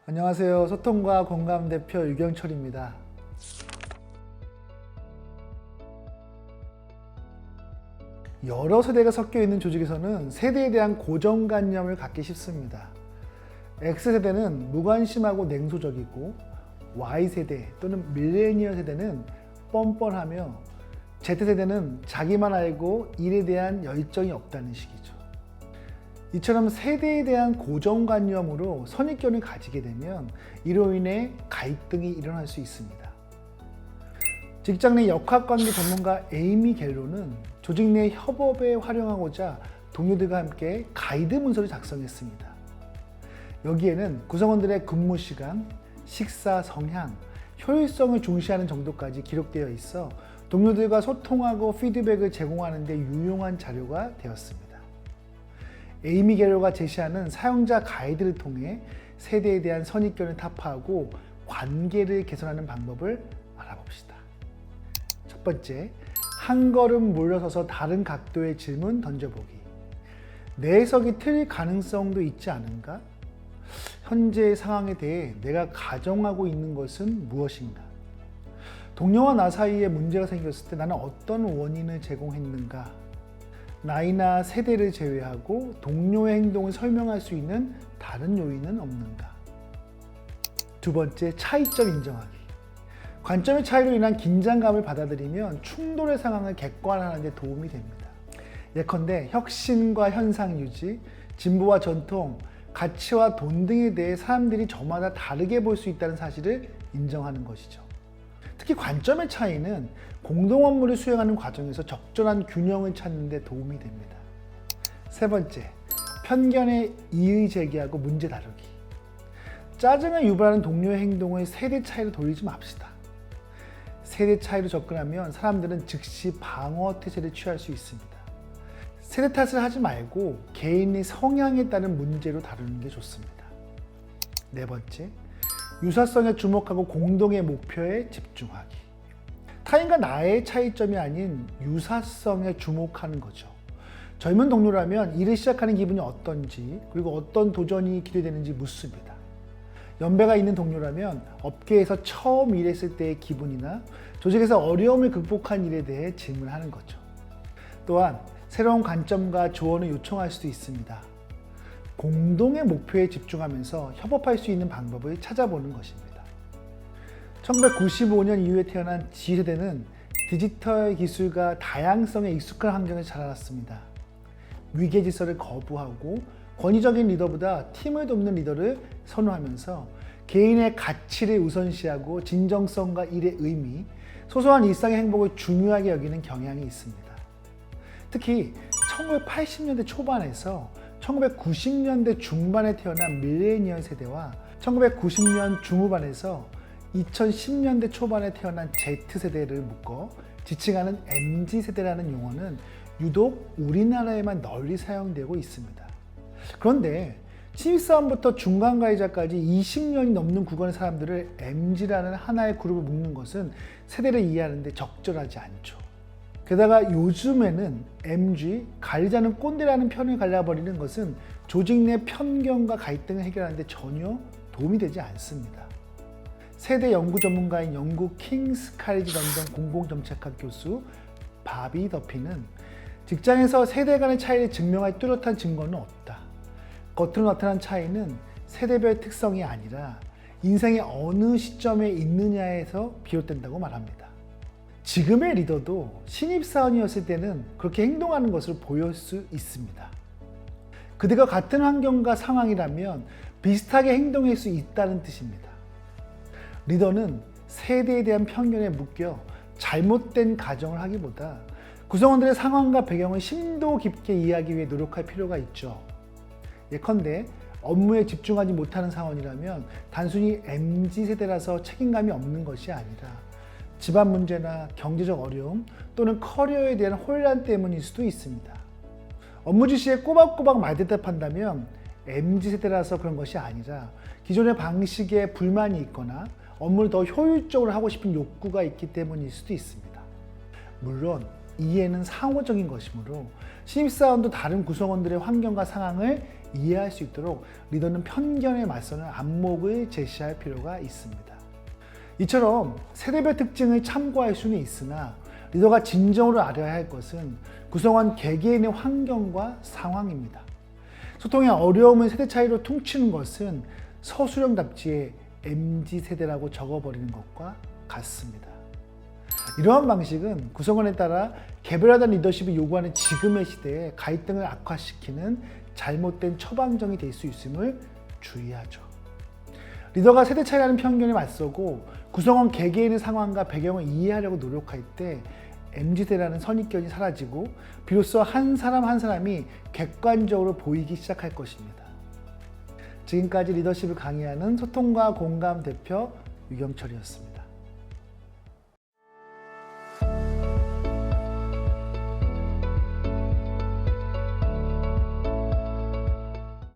안녕하세요. 소통과 공감 대표 유경철입니다. 여러 세대가 섞여 있는 조직에서는 세대에 대한 고정관념을 갖기 쉽습니다. X세대는 무관심하고 냉소적이고 Y세대 또는 밀레니얼 세대는 뻔뻔하며 Z세대는 자기만 알고 일에 대한 열정이 없다는 식이죠. 이처럼 세대에 대한 고정관념으로 선입견을 가지게 되면 이로 인해 갈등이 일어날 수 있습니다. 직장 내 역학관계 전문가 에이미 갤로는 조직 내 협업에 활용하고자 동료들과 함께 가이드 문서를 작성했습니다. 여기에는 구성원들의 근무 시간, 식사 성향, 효율성을 중시하는 정도까지 기록되어 있어 동료들과 소통하고 피드백을 제공하는 데 유용한 자료가 되었습니다. 에이미 갤로가 제시하는 사용자 가이드를 통해 세대에 대한 선입견을 타파하고 관계를 개선하는 방법을 알아봅시다. 첫 번째, 한 걸음 물러서서 다른 각도의 질문 던져보기. 내 해석이 틀릴 가능성도 있지 않은가? 현재의 상황에 대해 내가 가정하고 있는 것은 무엇인가? 동료와 나 사이에 문제가 생겼을 때 나는 어떤 원인을 제공했는가? 나이나 세대를 제외하고 동료의 행동을 설명할 수 있는 다른 요인은 없는가? 두 번째, 차이점 인정하기. 관점의 차이로 인한 긴장감을 받아들이면 충돌의 상황을 객관화하는 데 도움이 됩니다. 예컨대 혁신과 현상 유지, 진보와 전통, 가치와 돈 등에 대해 사람들이 저마다 다르게 볼 수 있다는 사실을 인정하는 것이죠. 특히 관점의 차이는 공동 업무를 수행하는 과정에서 적절한 균형을 찾는 데 도움이 됩니다. 세 번째, 편견에 이의 제기하고 문제 다루기. 짜증을 유발하는 동료의 행동을 세대 차이로 돌리지 맙시다. 세대 차이로 접근하면 사람들은 즉시 방어 태세를 취할 수 있습니다. 세대 탓을 하지 말고 개인의 성향에 따른 문제로 다루는 게 좋습니다. 네 번째, 유사성에 주목하고 공동의 목표에 집중하기. 타인과 나의 차이점이 아닌 유사성에 주목하는 거죠. 젊은 동료라면 일을 시작하는 기분이 어떤지, 그리고 어떤 도전이 기대되는지 묻습니다. 연배가 있는 동료라면 업계에서 처음 일했을 때의 기분이나 조직에서 어려움을 극복한 일에 대해 질문하는 거죠. 또한 새로운 관점과 조언을 요청할 수도 있습니다. 공동의 목표에 집중하면서 협업할 수 있는 방법을 찾아보는 것입니다. 1995년 이후에 태어난 G세대는 디지털 기술과 다양성에 익숙한 환경에서 자라났습니다. 위계 질서를 거부하고 권위적인 리더보다 팀을 돕는 리더를 선호하면서 개인의 가치를 우선시하고 진정성과 일의 의미, 소소한 일상의 행복을 중요하게 여기는 경향이 있습니다. 특히 1980년대 초반에서 1990년대 중반에 태어난 밀레니얼 세대와 1990년 중후반에서 2010년대 초반에 태어난 Z세대를 묶어 지칭하는 MZ세대라는 용어는 유독 우리나라에만 널리 사용되고 있습니다. 그런데 신입사원부터 중간 가해자까지 20년이 넘는 구간의 사람들을 MZ라는 하나의 그룹을 묶는 것은 세대를 이해하는 데 적절하지 않죠. 게다가 요즘에는 MG, 관리자는 꼰대라는 편을 갈라버리는 것은 조직 내 편견과 갈등을 해결하는 데 전혀 도움이 되지 않습니다. 세대 연구 전문가인 영국 킹스 칼리지 런던 공공정책학 교수 바비 더피는 직장에서 세대 간의 차이를 증명할 뚜렷한 증거는 없다. 겉으로 나타난 차이는 세대별 특성이 아니라 인생의 어느 시점에 있느냐에서 비롯된다고 말합니다. 지금의 리더도 신입사원이었을 때는 그렇게 행동하는 것을 보일 수 있습니다. 그들과 같은 환경과 상황이라면 비슷하게 행동할 수 있다는 뜻입니다. 리더는 세대에 대한 편견에 묶여 잘못된 가정을 하기보다 구성원들의 상황과 배경을 심도 깊게 이해하기 위해 노력할 필요가 있죠. 예컨대 업무에 집중하지 못하는 사원이라면 단순히 MZ세대라서 책임감이 없는 것이 아니라 집안 문제나 경제적 어려움 또는 커리어에 대한 혼란 때문일 수도 있습니다. 업무 지시에 꼬박꼬박 말대답한다면 MZ세대라서 그런 것이 아니라 기존의 방식에 불만이 있거나 업무를 더 효율적으로 하고 싶은 욕구가 있기 때문일 수도 있습니다. 물론 이해는 상호적인 것이므로 신입사원도 다른 구성원들의 환경과 상황을 이해할 수 있도록 리더는 편견에 맞서는 안목을 제시할 필요가 있습니다. 이처럼 세대별 특징을 참고할 수는 있으나 리더가 진정으로 알아야 할 것은 구성원 개개인의 환경과 상황입니다. 소통의 어려움을 세대 차이로 퉁치는 것은 서술형 답지에 MZ세대라고 적어버리는 것과 같습니다. 이러한 방식은 구성원에 따라 개별화된 리더십이 요구하는 지금의 시대에 갈등을 악화시키는 잘못된 처방전이 될 수 있음을 주의하죠. 리더가 세대 차이라는 편견에 맞서고 구성원 개개인의 상황과 배경을 이해하려고 노력할 때 MZ세대라는 선입견이 사라지고 비로소 한 사람 한 사람이 객관적으로 보이기 시작할 것입니다. 지금까지 리더십을 강의하는 소통과 공감 대표 유경철이었습니다.